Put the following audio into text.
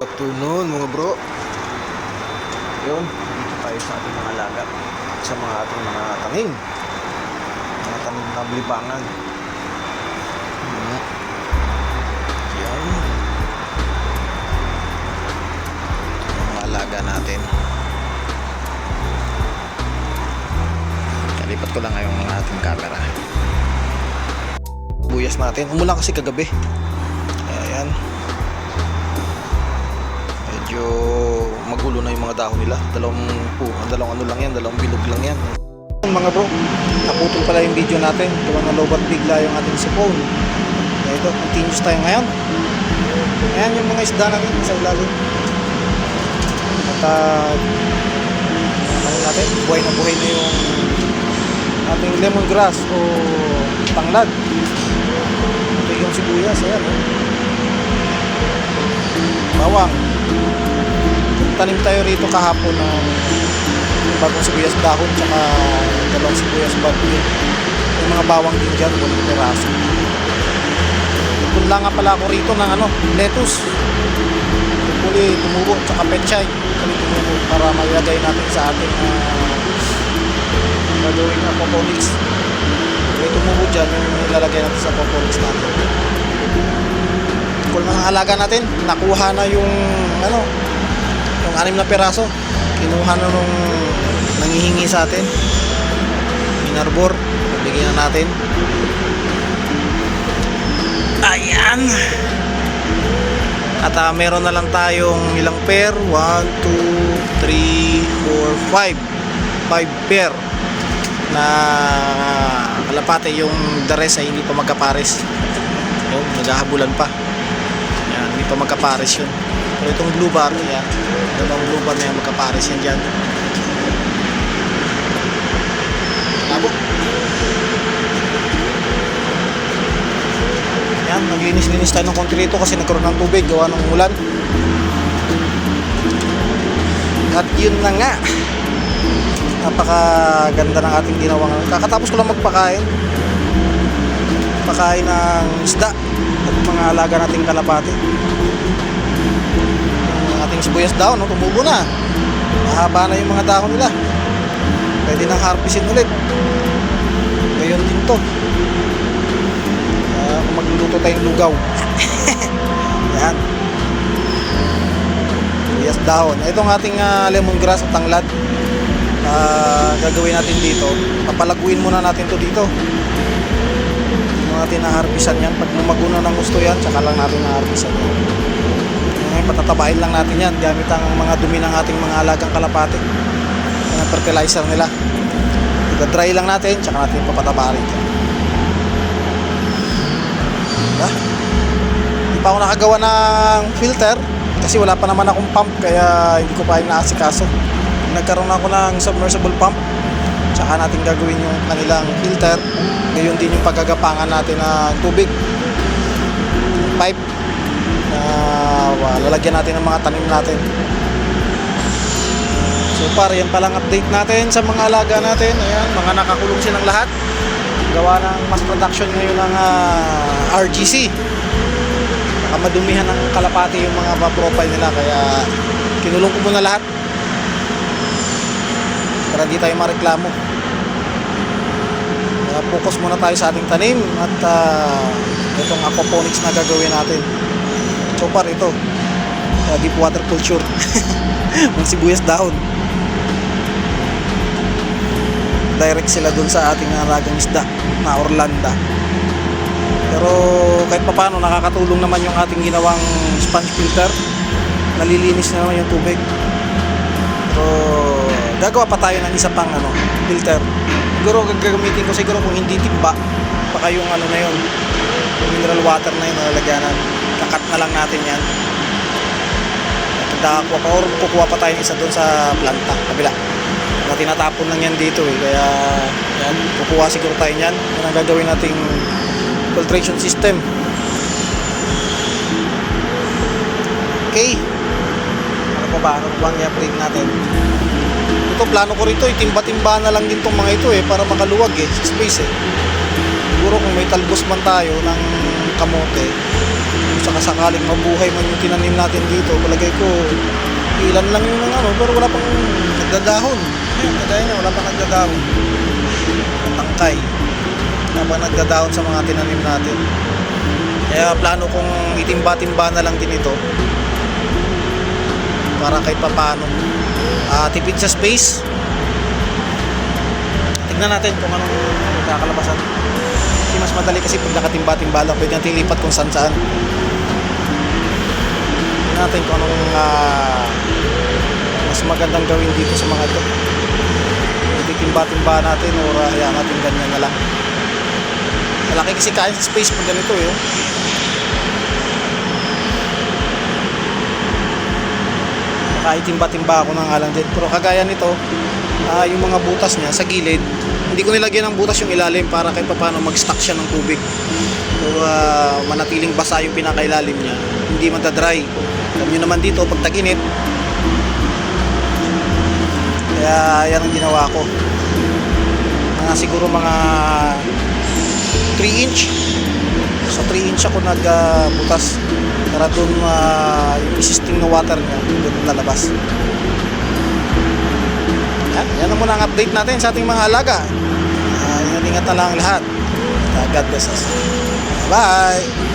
Afternoon mga bro. Yun, dito tayo sa ating mga alaga, sa mga ating mga tanim na blibangan. Yan yung mga alaga natin. Nalipat ko lang ngayon ang ating camera. Buyas natin, umulan kasi kagabi. Ayan, medyo magulo na yung mga dahon nila. Dalawang ano lang yan, dalawang bilog lang yan. Mga bro, naputol pala yung video natin. Gawa na lobat bigla yung ating sipon. Ito, continuous tayo ngayon. Ayan yung mga isda natin sa ilalim. At ano natin, buhay na yung ating lemongrass o tanglad. Ito yung sibuyas, ayan. Bawang. Tanim tayo rito kahapon ng bagong sibuyas dahon tsaka dalawang sibuyas bagyo. May mga bawang din dyan, walang peraso. Nagpunla nga pala ako rito ng lettuce. Puli tumubo tsaka pechay. Puli tumubo para mailagay natin sa ating gagawin na aquaponics. Puli tumubo dyan yung ilalagay natin sa aquaponics natin. Kung mga alaga natin, nakuha na yung yung 6 na peraso. Kinuha na nung nangihingi sa atin. Minarbor, bigyan na natin. Ayan. At meron na lang tayong ilang pair? 1, 2, 3, 4, 5 pair na kalapate. Yung the rest ay hindi pa magkapares. Yung naghahabulan pa. Yan, hindi pa magkapares yun. Pero itong blue bar, yan, dalawang blue bar na yan, magkapares yan dyan. Labo. Yan, naglinis-linis tayo ng konti rito kasi nagkaroon ng tubig, gawa ng ulan. At yun na nga, napakaganda ng ating ginawang. Kakatapos ko lang magpakain. Pakain ng isda at mga alaga nating kalapati. Ating sibuyas dahon, tumubo na. Mahaba na yung mga dahon nila. Pwede nang harvestin ulit. Ngayon din to. Kung magluluto tayong lugaw. Yan. Sibuyas dahon. Itong ating lemongrass at tanglad. Gagawin natin dito. Papalaguin muna natin to dito. Hindi mo natin na-harvestan yan. Pag lumaguna ng gusto yan, tsaka lang natin na-harvestan yan. Ngayon, patatabain lang natin yan gamit ang mga dumi ng ating mga alagang kalapate. Yan ang fertilizer nila. Dry lang natin, tsaka natin papatabain ito. Diba? Hindi pa ako nakagawa ng filter kasi wala pa naman akong pump, kaya hindi ko pa yung naasikaso. Nagkaroon ako ng submersible pump, tsaka natin gagawin yung kanilang filter. Ngayon din yung paggagapangan natin ng tubig, pipe na lalagyan natin ng mga tanim natin. So par, yan palang update natin sa mga alaga natin. Ayan, mga nakakulong silang lahat. Gawa ng mass production ngayon ng RGC. Madumihan ng kalapati yung mga profile nila, kaya kinulong ko muna lahat para hindi tayo mareklamo. Focus muna tayo sa ating tanim at itong aquaponics na gagawin natin. So par, ito deep water culture ng sibuyas dahon. Direct sila dun sa ating alagang isda na Orlanda. Pero kahit papano nakakatulong naman yung ating ginawang sponge filter. Nalilinis na naman yung tubig. Pero gagawa pa tayo ng isa pang filter. Siguro gagamitin ko kung hindi timba, baka yung na yun, yung mineral water na yun nalalagyanan. Kakat na lang natin yan. Kukuha pa tayo isa doon sa planta kabila. Tinatapon lang yan dito kaya yan, kukuha siguro tayo yan. Yan ang gagawin nating filtration system. Okay, ano pa ba? Ano bang i-update natin? Ito, plano ko rito, itimba-timba na lang din itong mga ito para makaluwag sa space. Siguro kung may talbos man tayo ng kamote, saka sakaling mabuhay man yung tinanim natin dito, palagay ko ilan lang yung pero wala pang nagdadahon. Ayun, kagaya niya, wala pang nagdadahon. Tangkay, wala pang nagdadahon sa mga tinanim natin. Kaya plano kong itimba-timba na lang din ito para kahit papano tipid sa space. Tignan natin kung anong kakalabasan. Kasi mas madali kasi pag nakatimba-timba lang, pwede natin lipat kung saan-saan. Tignan natin kung anong mas magandang gawin dito sa mga ito. Timba-timba natin o hayaan natin ganyan na lang. Malaki kasi kaya sa space pag ganito eh. Kahit timba-timba ako na nga lang din. Pero kagaya nito, yung mga butas niya sa gilid, hindi ko nilagyan ng butas yung ilalim para kahit paano mag-stock siya ng tubig. O manatiling basa yung pinakailalim niya, hindi matadry. Alam nyo naman dito, pag tag-init, kaya yan ang ginawa ko. Siguro mga 3 inch. Sa 3 inch ako nagbutas para doon yung existing na water niya doon lalabas. Yan na muna ang update natin sa ating mga alaga. Ingat na lang lahat. God bless us. Bye!